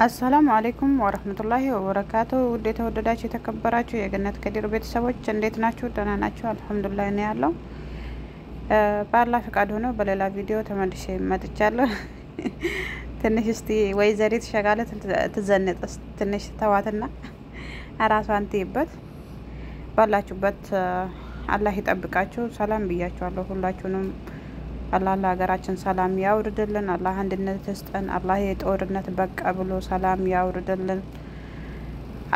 አሰላሙ አለይኩም ወራህመቱላሂ ወበረካቱ። ውዴታ ወደዳችሁ የተከበራችሁ የገነት ከዲር ቤተሰቦች እንዴት ናችሁ? ደህና ናችሁ? አልሐምዱሊላህ ነው ያለው። በአላህ ፍቃድ ሆኖ በሌላ ቪዲዮ ተመልሼ መጥቻለሁ። ትንሽ እስቲ ወይዘሪት ሸጋለ ትዘነጥስ ትንሽ ተዋትና አራሷን ትይበት ባላችሁበት አላህ ይጠብቃችሁ። ሰላም ብያችኋለሁ ሁላችሁንም። አላህ ለሀገራችን ሰላም ያውርድልን። አላህ አንድነት ይስጠን። አላህ የጦርነት በቃ ብሎ ሰላም ያውርድልን።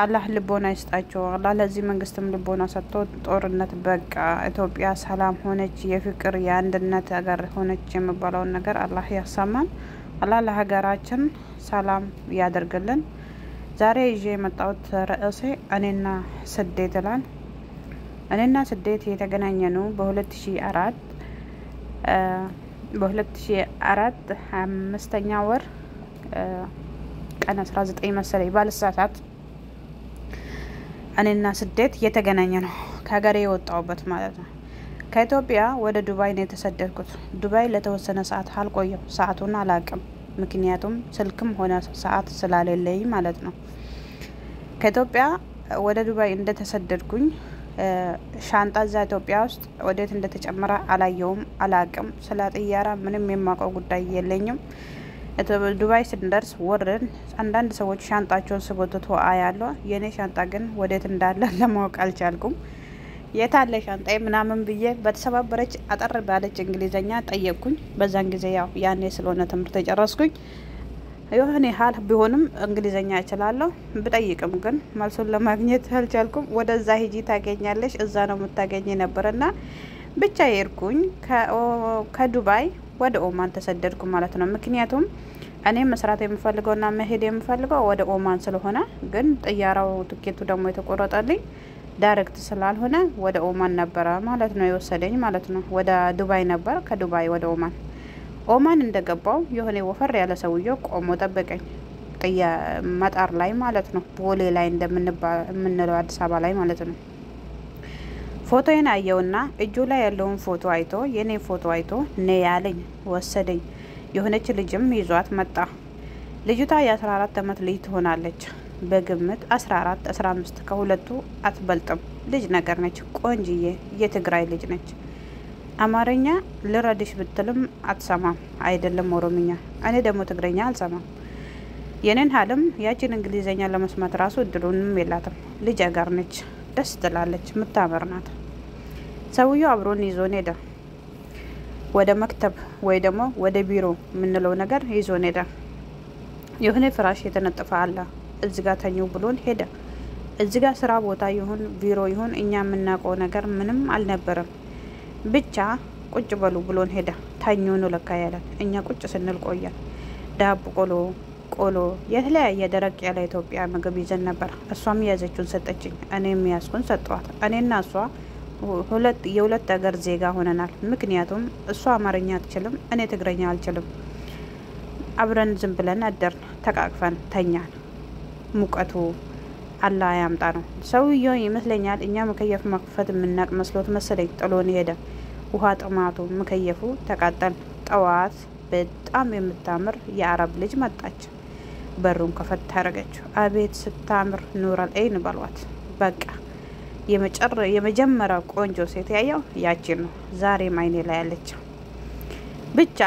አላህ ልቦና ይስጣቸው። አላህ ለዚህ መንግስትም ልቦና ሰጥቶ ጦርነት በቃ ኢትዮጵያ ሰላም ሆነች፣ የፍቅር የአንድነት ሀገር ሆነች የሚባለውን ነገር አላህ ያሰማን። አላህ ለሀገራችን ሰላም ያደርግልን። ዛሬ ይዤ የመጣሁት ርዕሴ እኔና ስደት ይላል። እኔና ስደት የተገናኘ ነው በ2004 5ኛ ወር ቀን 19 መሰለኝ ባልሳሳት እኔና ስደት የተገናኘ ነው። ከሀገሬ የወጣሁበት ማለት ነው። ከኢትዮጵያ ወደ ዱባይ ነው የተሰደድኩት። ዱባይ ለተወሰነ ሰዓት አልቆየም። ሰዓቱን አላቅም፣ ምክንያቱም ስልክም ሆነ ሰዓት ስላሌለኝ ማለት ነው። ከኢትዮጵያ ወደ ዱባይ እንደተሰደድኩኝ ሻንጣ እዛ ኢትዮጵያ ውስጥ ወዴት እንደተጨመረ አላየውም፣ አላቅም። ስለ ጥያራ ምንም የማውቀው ጉዳይ የለኝም። ዱባይ ስንደርስ ወረን አንዳንድ ሰዎች ሻንጣቸውን ስጎትቶ አያለሁ። የኔ ሻንጣ ግን ወዴት እንዳለ ለማወቅ አልቻልኩም። የታለ ሻንጣዬ ምናምን ብዬ በተሰባበረች አጠር ባለች እንግሊዘኛ ጠየቅኩኝ። በዛን ጊዜ ያው ያኔ ስለሆነ ትምህርት ተጨረስኩኝ። የሆነ ሀል ቢሆንም እንግሊዘኛ እችላለሁ። ብጠይቅም ግን መልሱን ለማግኘት አልቻልኩም። ወደዛ ሂጂ ታገኛለሽ፣ እዛ ነው የምታገኘ ነበርና ብቻ የርኩኝ ከዱባይ ወደ ኦማን ተሰደድኩ ማለት ነው። ምክንያቱም እኔ መስራት የምፈልገውና መሄድ የምፈልገው ወደ ኦማን ስለሆነ፣ ግን ጥያራው ትኬቱ ደግሞ የተቆረጠልኝ ዳይሬክት ስላልሆነ ወደ ኦማን ነበረ ማለት ነው የወሰደኝ ማለት ነው። ወደ ዱባይ ነበር፣ ከዱባይ ወደ ኦማን እንደገባው የሆነ ወፈር ያለ ሰውዬው ቆሞ ጠበቀኝ። መጣር ላይ ማለት ነው፣ ቦሌ ላይ እንደምንለው አዲስ አበባ ላይ ማለት ነው። ፎቶዬን አየውና እጁ ላይ ያለውን ፎቶ አይቶ የኔ ፎቶ አይቶ ነይ ያለኝ ወሰደኝ። የሆነች ልጅም ይዟት መጣ። ልጅቷ የ14 አመት ልጅ ትሆናለች በግምት 14 15 ከሁለቱ አትበልጥም። ልጅ ነገር ነች፣ ቆንጅዬ የትግራይ ልጅ ነች። አማርኛ ልረድሽ ብትልም አትሰማም፣ አይደለም ኦሮምኛ። እኔ ደግሞ ትግረኛ አልሰማም። የኔን ሀልም ያችን እንግሊዘኛ ለመስማት ራሱ እድሉንም የላትም። ልጅ አጋር ነች፣ ደስ ትላለች፣ ምታምር ናት። ሰውዬው አብሮን ይዞን ሄደ። ወደ መክተብ ወይ ደግሞ ወደ ቢሮ የምንለው ነገር ይዞን ሄደ። የሆነ ፍራሽ የተነጠፈ አለ፣ እዚጋ ተኙ ብሎን ሄደ። እዚጋ ስራ ቦታ ይሁን ቢሮ ይሁን እኛ የምናውቀው ነገር ምንም አልነበረም። ብቻ ቁጭ በሉ ብሎን ሄደ። ተኙ ነው ለካ ያለን። እኛ ቁጭ ስንል ቆየን። ዳቦ ቆሎ የተለያየ ደረቅ ያለ ኢትዮጵያ ምግብ ይዘን ነበር። እሷም ያዘችውን ሰጠችኝ፣ እኔም ያዝኩን ሰጠዋት። እኔና እሷ የሁለት ሀገር ዜጋ ሆነናል። ምክንያቱም እሷ አማርኛ አትችልም፣ እኔ ትግረኛ አልችልም። አብረን ዝም ብለን አደርን፣ ተቃቅፈን ተኛን። ሙቀቱ አላህ ያምጣ ነው። ሰውዬው ይመስለኛል እኛ መከየፍ መክፈት የምናቅ መስሎት መሰለኝ ጥሎን ሄደ። ውሃ ጥማቱ መከየፉ ተቃጠል። ጠዋት በጣም የምታምር የአረብ ልጅ መጣች። በሩን ከፈት አደረገችው። አቤት ስታምር ኑረል አይን ባሏት። በቃ የመጀመሪያው ቆንጆ ሴት ያየው ያቺን ነው። ዛሬም አይኔ ላይ ያለች። ብቻ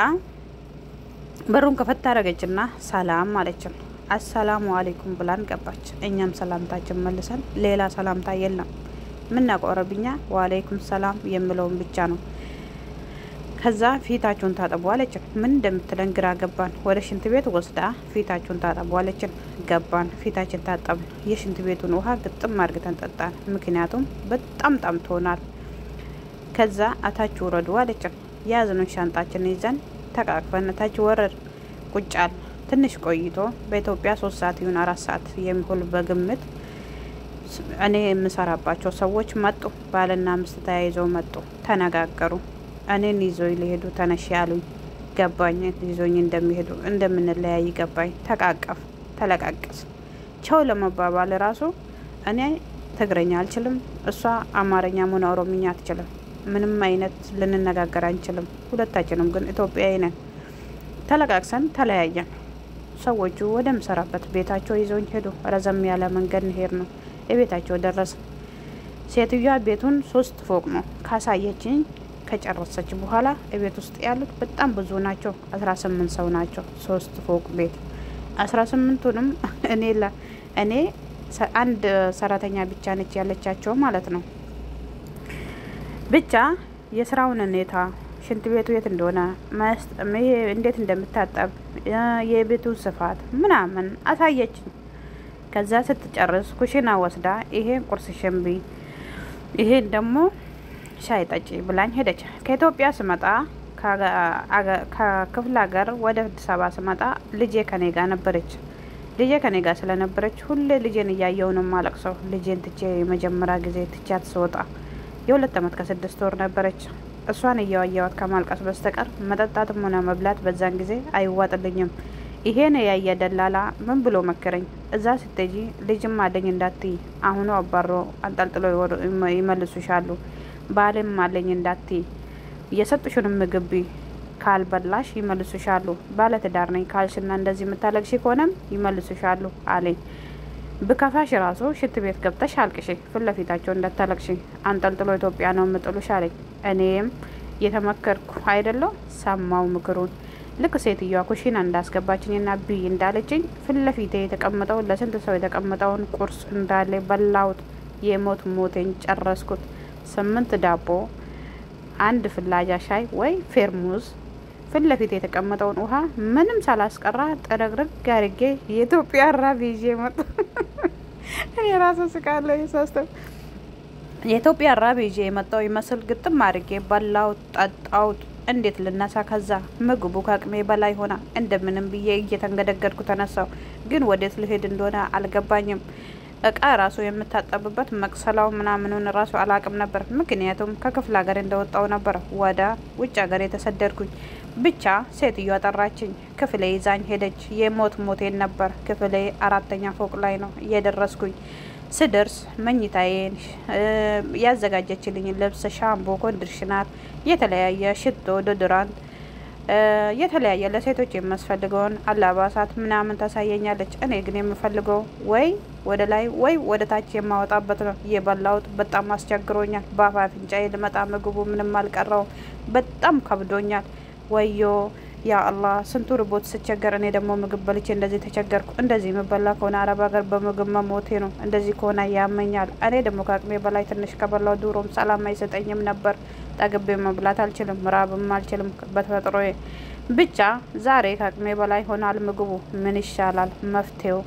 በሩን ከፈት አደረገችና ሰላም አለችን። አሰላሙ አለይኩም ብላን ገባች። እኛም ሰላምታችን መልሰን ሌላ ሰላምታ የለም። ምናውቀው አረብኛ ወአለይኩም ሰላም የሚለውን ብቻ ነው። ከዛ ፊታችሁን ታጠቡ አለችን። ምን እንደምትለን ግራ ገባን። ወደ ሽንት ቤት ወስዳ ፊታችሁን ታጠቡ አለችን። ገባን፣ ፊታችን ታጠብን። የሽንት ቤቱን ውሃ ግጥም አድርገን ጠጣን፣ ምክንያቱም በጣም ጠምቶናል። ከዛ አታች ወረዱ አለችን። ያዝነው ሻንጣችን ይዘን ተቃቅፈን አታች ወረድ ቁጫል። ትንሽ ቆይቶ በኢትዮጵያ 3 ሰዓት ይሁን 4 ሰዓት የሚሆን በግምት እኔ የምሰራባቸው ሰዎች መጡ። ባልና ሚስት ተያይዘው መጡ፣ ተነጋገሩ። እኔን ይዞኝ ሊሄዱ ተነሽ ያሉኝ። ገባኝ፣ ይዞኝ እንደሚሄዱ እንደምንለያይ ገባኝ። ተቃቀፍ፣ ተለቃቀስ። ቻው ለመባባል ራሱ እኔ ትግረኛ አልችልም፣ እሷ አማርኛም ሆነ ኦሮምኛ አትችልም። ምንም አይነት ልንነጋገር አንችልም። ሁለታችንም ግን ኢትዮጵያዊ ነን። ተለቃቅሰን ተለያየን። ሰዎቹ ወደ ምሰራበት ቤታቸው ይዘውኝ ሄዱ። ረዘም ያለ መንገድ ሄድ ነው። የቤታቸው ደረሰ። ሴትዮዋ ቤቱን 3 ፎቅ ነው ካሳየችኝ ከጨረሰች በኋላ ቤት ውስጥ ያሉት በጣም ብዙ ናቸው። 18 ሰው ናቸው። 3 ፎቅ ቤት 18ቱንም እኔ አንድ ሰራተኛ ብቻ ነች ያለቻቸው ማለት ነው። ብቻ የስራውን ሁኔታ ሽንት ቤቱ የት እንደሆነ እንዴት እንደምታጠብ የቤቱ ስፋት ምናምን አሳየችኝ። ከዛ ስትጨርስ ኩሽና ወስዳ ይሄን ቁርስ ሽምቢ ይሄን ደግሞ ሻይ ጠጪ ብላኝ ሄደች። ከኢትዮጵያ ስመጣ ከክፍለ ሀገር ወደ አዲስ አበባ ስመጣ ልጄ ከኔ ጋር ነበረች። ልጄ ከኔ ጋር ስለነበረች ሁሌ ልጄን እያየሁ ነው የማለቅሰው። ልጄን ትቼ የመጀመሪያ ጊዜ ትቻት ስወጣ የ2 አመት ከ6 ወር ነበረች። እሷን እያዋየዋት ከማልቀስ በስተቀር መጠጣትም ሆነ መብላት በዛን ጊዜ አይዋጥልኝም። ይሄን ያየ ደላላ ምን ብሎ መከረኝ? እዛ ስትጂ ልጅም አለኝ እንዳትይ፣ አሁኑ አባሮ አንጠልጥሎ ይመልሱሻሉ። ባልም አለኝ እንዳትይ፣ የሰጡሽንም ምግብ ካልበላሽ ይመልሱሻሉ። ባለ ትዳር ነኝ ካልሽና እንደዚህ የምታለቅሽ ከሆነም ይመልሱሻሉ አለኝ። ብከፋሽ ራሱ ሽንት ቤት ገብተሽ አልቅሽ፣ ፊት ለፊታቸው እንዳታለቅሽ፣ አንጠልጥሎ ኢትዮጵያ ነው የምጥሉሽ አለኝ። እኔም የተመከርኩ አይደለው ሰማው ምክሩን። ልክ ሴትዮዋ ኩሽና እንዳስገባችኝና ብይ እንዳለችኝ ፊት ለፊቴ የተቀመጠው ለስንት ሰው የተቀመጠውን ቁርስ እንዳለ በላሁት። የሞት ሞቴን ጨረስኩት። 8 ዳቦ፣ 1 ፍላጃ ሻይ ወይ ፌርሙዝ፣ ፊት ለፊቴ የተቀመጠውን ውሃ ምንም ሳላስቀራ ጥርግርግ አድርጌ የኢትዮጵያ ራብ ይዤ መጣ። እኔ ራሱ ስቃለሁ የሳስተው የኢትዮጵያ ራብ ይዤ የመጣው ይመስል ግጥም አድርጌ በላሁት፣ ጠጣሁት። እንዴት ልነሳ? ከዛ ምግቡ ከአቅሜ በላይ ሆና እንደምንም ብዬ እየተንገደገድኩ ተነሳው። ግን ወዴት ልሄድ እንደሆነ አልገባኝም። እቃ ራሱ የምታጠብበት መቅሰላው ምናምኑን ራሱ አላቅም ነበር። ምክንያቱም ከክፍለ ሀገር እንደወጣው ነበር ወደ ውጭ ሀገር የተሰደድኩኝ። ብቻ ሴትዮዋ ጠራችኝ። ክፍሌ ይዛኝ ሄደች። የሞት ሞቴን ነበር። ክፍሌ 4ኛ ፎቅ ላይ ነው የደረስኩኝ። ስደርስ መኝታዬን ያዘጋጀችልኝ ልብስ፣ ሻምቦ፣ ኮንዲሽነር፣ የተለያየ ሽቶ፣ ዶድራንት፣ የተለያየ ለሴቶች የሚያስፈልገውን አላባሳት ምናምን ታሳየኛለች። እኔ ግን የምፈልገው ወይ ወደ ላይ ወይ ወደ ታች የማወጣበት ነው። የበላሁት በጣም አስቸግሮኛል። በአፍንጫዬ ልመጣ ምግቡ ምንም አልቀረውም። በጣም ከብዶኛል። ወዮ ያ አላህ ስንቱ ርቦት ስቸገር፣ እኔ ደግሞ ምግብ በልቼ እንደዚህ ተቸገርኩ። እንደዚህ የምበላ ከሆነ አረብ ሀገር በምግብ መሞቴ ነው። እንደዚህ ከሆነ ያመኛል። እኔ ደግሞ ከአቅሜ በላይ ትንሽ ከበላው ዱሮም ሰላም አይሰጠኝም ነበር። ጠግቤ መብላት አልችልም፣ ራብም አልችልም በተፈጥሮዬ። ብቻ ዛሬ ከአቅሜ በላይ ሆናል ምግቡ። ምን ይሻላል? መፍትሄው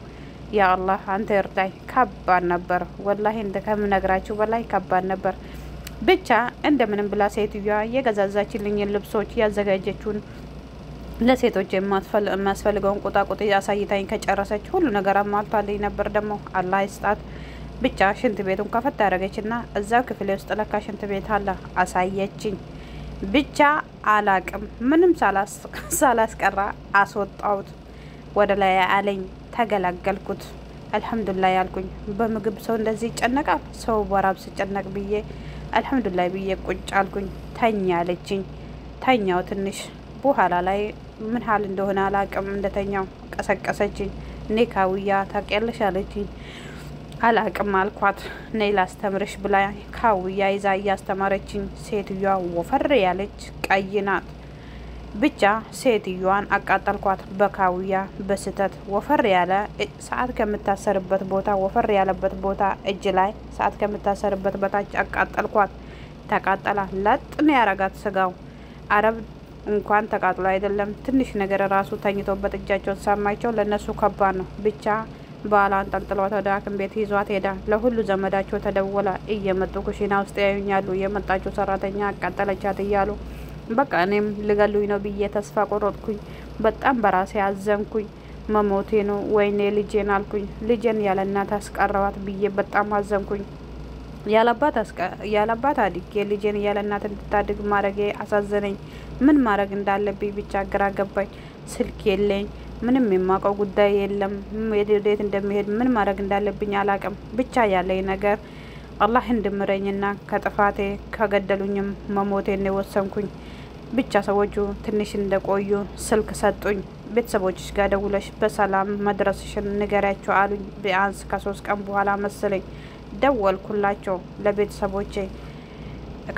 ያ አላህ አንተ እርዳኝ። ከባድ ነበር ወላሂ፣ ከምነግራችሁ በላይ ከባድ ነበር። ብቻ እንደምንም ብላ ሴትዮዋ የገዛዛችልኝን ልብሶች ያዘጋጀችውን ለሴቶች የሚያስፈልገውን ቁጣቁጥ አሳይታኝ ከጨረሰች ሁሉ ነገር አሟልታልኝ ነበር። ደግሞ አላህ ይስጣት። ብቻ ሽንት ቤቱን ከፈት ያደረገችና እዛው ክፍሌ ውስጥ ለካ ሽንት ቤት አለ አሳየችኝ። ብቻ አላቅም ምንም ሳላስቀራ አስወጣሁት። ወደ ላይ አለኝ። ተገላገልኩት። አልሐምዱሊላህ ያልኩኝ። በምግብ ሰው እንደዚህ ይጨነቃል? ሰው በራብ ሲጨነቅ ብዬ አልሐምዱሊላህ ብዬ ቁጭ አልኩኝ። ተኛ አለችኝ። ተኛው ትንሽ በኋላ ላይ ምን ሀል እንደሆነ አላቅም። እንደተኛው ቀሰቀሰችኝ። ኔካውያ ታውቂያለሽ አለችኝ። አላቅም አልኳት። ነይ ላስተምርሽ ብላ ካውያ ይዛ እያስተማረችኝ። ሴትዮዋ ወፈር ያለች ቀይ ናት። ብቻ ሴትዮዋን አቃጠልኳት በካውያ በስተት። ወፈር ያለ ሰዓት ከምታሰርበት ቦታ ወፈር ያለበት ቦታ እጅ ላይ ሰዓት ከምታሰርበት በታች አቃጠልኳት። ተቃጠላ ለጥነ ያረጋት ስጋው። አረብ እንኳን ተቃጥሎ አይደለም ትንሽ ነገር ራሱ ተኝቶበት እጃቸውን ሰማቸው ለነሱ ከባድ ነው። ብቻ ባላን ጠልጥሏት ወደ ሐኪም ቤት ይዟት ሄዳ። ለሁሉ ዘመዳቸው ተደወለ። እየመጡ ኩሽና ውስጥ ያዩኛሉ። የመጣችው ሰራተኛ አቃጠለቻት እያሉ በቃ እኔም ልገሉኝ ነው ብዬ ተስፋ ቆረጥኩኝ። በጣም በራሴ አዘንኩኝ። መሞቴ ነው ወይኔ ልጄን አልኩኝ። ልጄን ያለ እናት አስቀረዋት ብዬ በጣም አዘንኩኝ። ያለባት አድጌ ልጄን ያለ እናት እንድታድግ ማድረጌ አሳዘነኝ። ምን ማድረግ እንዳለብኝ ብቻ ግራ ገባኝ። ስልክ የለኝ፣ ምንም የማውቀው ጉዳይ የለም። ወዴት እንደሚሄድ ምን ማድረግ እንዳለብኝ አላቅም። ብቻ ያለኝ ነገር አላህ እንድምረኝና ከጥፋቴ ከገደሉኝም መሞቴን ወሰንኩኝ። ብቻ ሰዎቹ ትንሽ እንደቆዩ ስልክ ሰጡኝ። ቤተሰቦችሽ ጋር ደውለሽ በሰላም መድረስሽን ንገሪያቸው አሉኝ። ቢያንስ ከ3 ቀን በኋላ መሰለኝ ደወልኩላቸው ለቤተሰቦቼ።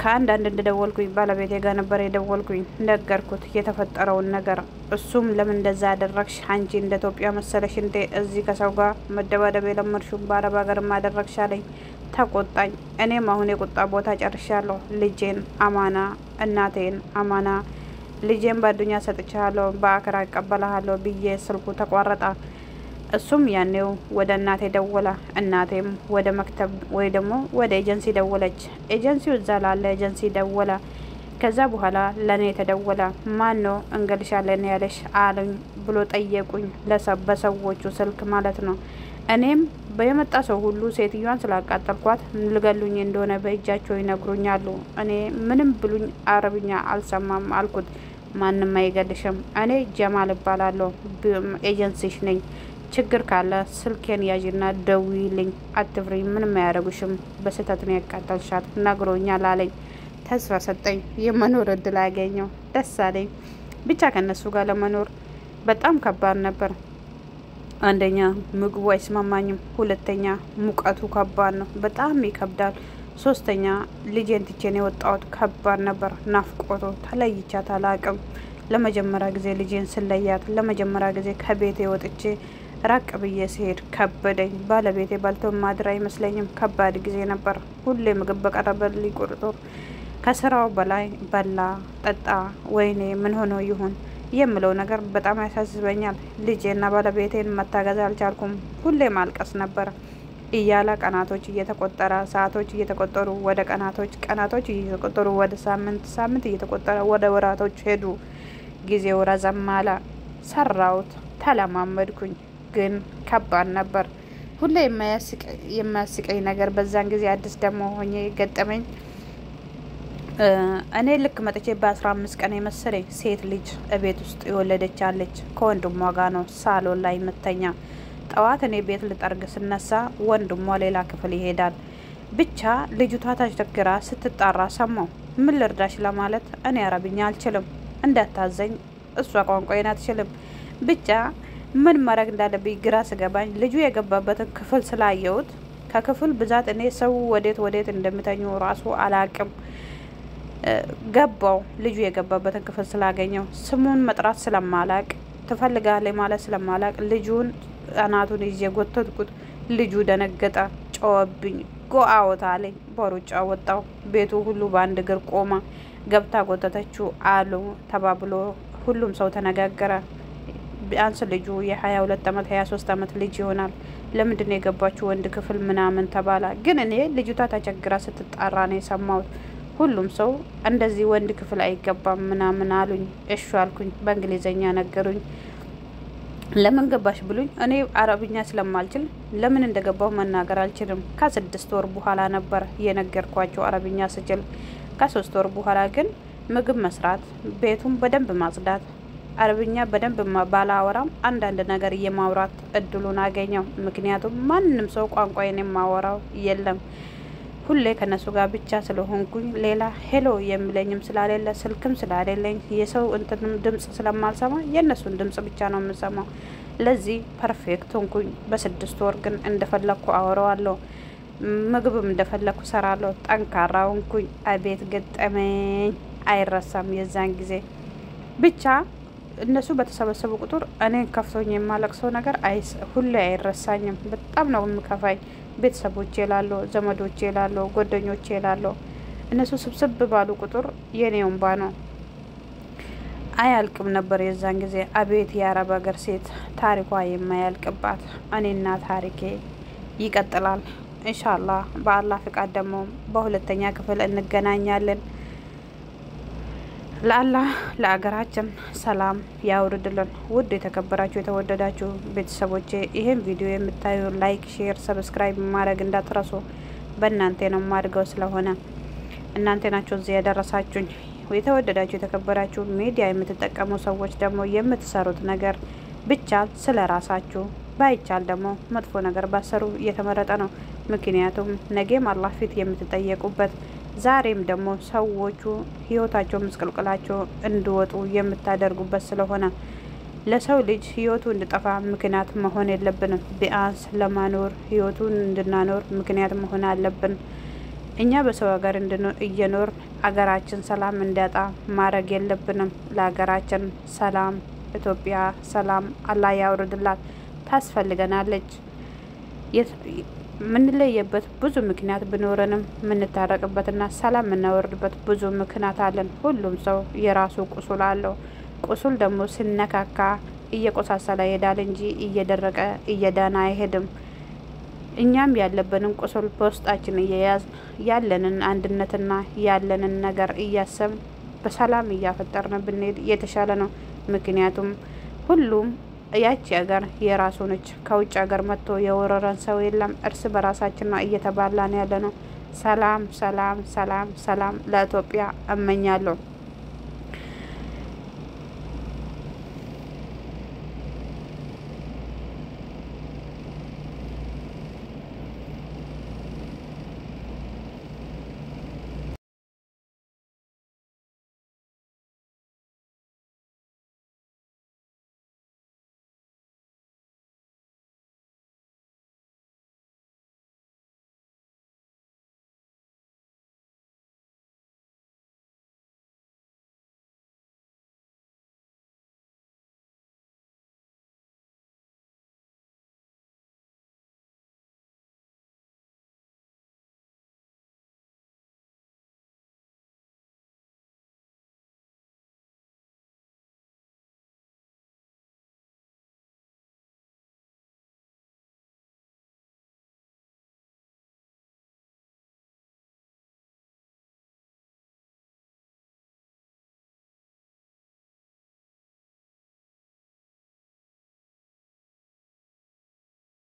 ከአንዳንድ እንደደወልኩኝ ባለቤቴ ጋር ነበር የደወልኩኝ። ነገርኩት የተፈጠረውን ነገር። እሱም ለምን እንደዛ ያደረግሽ አንቺ እንደ ኢትዮጵያ መሰለሽ እንዴ እዚህ ከሰው ጋር መደባደብ የለመድሽው በአረብ ሀገር ማደረግሽ አለኝ። ተቆጣኝ። እኔም አሁን የቁጣ ቦታ ጨርሻለሁ። ልጄን አማና፣ እናቴን አማና፣ ልጄን በአዱኛ ሰጥቻለሁ፣ በአክራ እቀበላለሁ ብዬ ስልኩ ተቋረጠ። እሱም ያኔው ወደ እናቴ ደወለ። እናቴም ወደ መክተብ ወይ ደግሞ ወደ ኤጀንሲ ደወለች። ኤጀንሲው እዛ ላለ ኤጀንሲ ደወለ። ከዛ በኋላ ለኔ ተደወለ። ማን ነው እንገልሻለን ያለሽ አሉኝ ብሎ ጠየቁኝ። በሰዎቹ ስልክ ማለት ነው። እኔም በየመጣ ሰው ሁሉ ሴትዮዋን ስላቃጠልኳት ልገሉኝ እንደሆነ በእጃቸው ይነግሩኛሉ። እኔ ምንም ብሉኝ አረብኛ አልሰማም አልኩት። ማንም አይገልሽም፣ እኔ ጀማል እባላለሁ፣ ኤጀንሲሽ ነኝ። ችግር ካለ ስልኬን ያዥና ደውይልኝ፣ አትፍሪ፣ ምንም አያደርጉሽም፣ በስህተት ነው ያቃጠልሻት ነግሮኛል አለኝ። ተስፋ ሰጠኝ። የመኖር እድል አገኘው። ደስ አለኝ። ብቻ ከነሱ ጋር ለመኖር በጣም ከባድ ነበር። አንደኛ ምግቡ አይስማማኝም፣ ሁለተኛ ሙቀቱ ከባድ ነው፣ በጣም ይከብዳል። ሶስተኛ ልጄን ትቼን የወጣሁት ከባድ ነበር። ናፍቆቱ ተለይቻት አላቅም። ለመጀመሪያ ጊዜ ልጄን ስለያት፣ ለመጀመሪያ ጊዜ ከቤቴ ወጥቼ ራቅ ብዬ ሲሄድ ከበደኝ። ባለቤቴ ባልቶ ማድር አይመስለኝም። ከባድ ጊዜ ነበር። ሁሌ ምግብ በቀረበልኝ ቁጥር ከስራው በላይ በላ ጠጣ፣ ወይኔ ምን ሆኖ ይሁን የምለው ነገር በጣም ያሳስበኛል። ልጄና ባለቤቴን መታገዝ አልቻልኩም። ሁሌ ማልቀስ ነበር እያለ ቀናቶች እየተቆጠረ ሰዓቶች እየተቆጠሩ ወደ ቀናቶች እየተቆጠሩ ወደ ሳምንት እየተቆጠረ ወደ ወራቶች ሄዱ። ጊዜው ረዘም አለ። ሰራውት፣ ተለማመድኩኝ፣ ግን ከባድ ነበር። ሁሌ የማያስቀኝ ነገር በዛን ጊዜ አዲስ ደግሞ ሆኜ ገጠመኝ። እኔ ልክ መጥቼ በ15 ቀን የመሰለኝ ሴት ልጅ እቤት ውስጥ የወለደች አለች። ከወንድሟ ጋር ነው ሳሎን ላይ የምተኛ። ጠዋት እኔ ቤት ልጠርግ ስነሳ ወንድሟ ሌላ ክፍል ይሄዳል። ብቻ ልጅቷ ተቸግራ ስትጣራ ሰማው። ምን ልርዳሽ ለማለት እኔ አረብኛ አልችልም፣ እንዳታዘኝ፣ እሷ ቋንቋዬን አትችልም። ብቻ ምን ማድረግ እንዳለብኝ ግራ ስገባኝ ልጁ የገባበትን ክፍል ስላየሁት ከክፍል ብዛት እኔ ሰው ወዴት እንደምተኙ ራሱ አላቅም። ገባው ልጁ የገባበትን ክፍል ስላገኘው ስሙን መጥራት ስለማላቅ ትፈልጋለህ ማለት ስለማላቅ ልጁን አናቱን ይዤ ጎተትኩት። ልጁ ደነገጠ፣ ጮኸብኝ። ጎአውት አለኝ። በሩጫ ወጣው። ቤቱ ሁሉ በአንድ እግር ቆማ። ገብታ ጎተተችው አሉ ተባብሎ ሁሉም ሰው ተነጋገረ። ቢያንስ ልጁ የ22 አመት 23 አመት ልጅ ይሆናል። ለምንድነው የገባችው ወንድ ክፍል ምናምን ተባለ። ግን እኔ ልጅቷ ተቸግራ ስትጣራ ነው የሰማሁት። ሁሉም ሰው እንደዚህ ወንድ ክፍል አይገባም ምናምን አሉኝ። እሺ አልኩኝ። በእንግሊዘኛ ነገሩኝ። ለምን ገባሽ ብሉኝ እኔ አረብኛ ስለማልችል ለምን እንደገባው መናገር አልችልም። ከ6 ወር በኋላ ነበር የነገርኳቸው አረብኛ ስችል። ከ3 ወር በኋላ ግን ምግብ መስራት፣ ቤቱን በደንብ ማጽዳት፣ አረብኛ በደንብ ባላወራም አንዳንድ ነገር የማውራት እድሉን አገኘው። ምክንያቱም ማንንም ሰው ቋንቋዬን የማወራው የለም። ሁሌ ከነሱ ጋር ብቻ ስለሆንኩኝ ሌላ ሄሎ የሚለኝም ስላሌለ ስልክም ስላሌለኝ የሰው እንትንም ድምጽ ስለማልሰማ የነሱን ድምጽ ብቻ ነው የምሰማው። ለዚህ ፐርፌክት ሆንኩኝ። በ6 ወር ግን እንደፈለኩ አወራዋለሁ፣ ምግብም እንደፈለኩ ሰራለሁ። ጠንካራ ሆንኩኝ። አቤት ገጠመኝ አይረሳም። የዛን ጊዜ ብቻ እነሱ በተሰበሰቡ ቁጥር እኔ ከፍቶኝ የማለቅሰው ነገር ሁሌ አይረሳኝም። በጣም ነው የምከፋኝ። ቤተሰቦቼ ላለው ዘመዶቼ ላለው ጓደኞቼ ላለው እነሱ ስብስብ ባሉ ቁጥር የኔው እንባ ነው አያልቅም ነበር። የዛን ጊዜ አቤት የአረብ ሀገር ሴት ታሪኳ የማያልቅባት። እኔና ታሪኬ ይቀጥላል ኢንሻአላህ። በአላህ ፍቃድ ደግሞ በሁለተኛ ክፍል እንገናኛለን። ለአላህ ለአገራችን ሰላም ያውርድልን። ውድ የተከበራችሁ የተወደዳችሁ ቤተሰቦቼ ይሄን ቪዲዮ የምታዩ ላይክ፣ ሼር፣ ሰብስክራይብ ማድረግ እንዳትረሱ። በእናንተ ነው ማድረገው ስለሆነ እናንተ ናችሁ እዚህ ያደረሳችሁኝ። የተወደዳችሁ የተከበራችሁ ሚዲያ የምትጠቀሙ ሰዎች ደግሞ የምትሰሩት ነገር ብቻ ስለራሳችሁ ባይቻል ደግሞ መጥፎ ነገር ባሰሩ እየተመረጠ ነው። ምክንያቱም ነገም አላህ ፊት የምትጠየቁበት ዛሬም ደግሞ ሰዎቹ ህይወታቸው ምስቅልቅላቸው እንዲወጡ የምታደርጉበት ስለሆነ ለሰው ልጅ ህይወቱ እንዲጠፋ ምክንያት መሆን የለብንም። ቢያንስ ለማኖር ህይወቱን እንድናኖር ምክንያት መሆን አለብን። እኛ በሰው ሀገር እየኖር አገራችን ሰላም እንዲያጣ ማድረግ የለብንም። ለሀገራችን ሰላም ኢትዮጵያ ሰላም አላህ ያውርድላት ታስፈልገናለች። ምንለየበት ብዙ ምክንያት ቢኖረንም ምንታረቅበትና ሰላም ምናወርድበት ብዙ ምክንያት አለን። ሁሉም ሰው የራሱ ቁስል አለው። ቁስል ደግሞ ሲነካካ እየቆሳሰለ ይሄዳል እንጂ እየደረቀ እየዳነ አይሄድም። እኛም ያለብንን ቁስል በውስጣችን እየያዝን ያለንን አንድነትና ያለንን ነገር እያሰብን በሰላም እያፈጠርን ብንሄድ የተሻለ ነው። ምክንያቱም ሁሉም ያቺ ሀገር የራሱ ነች። ከውጭ ሀገር መጥቶ የወረረን ሰው የለም። እርስ በራሳችን ነው እየተባላን ያለ ነው። ሰላም ሰላም ሰላም ሰላም ለኢትዮጵያ እመኛለሁ።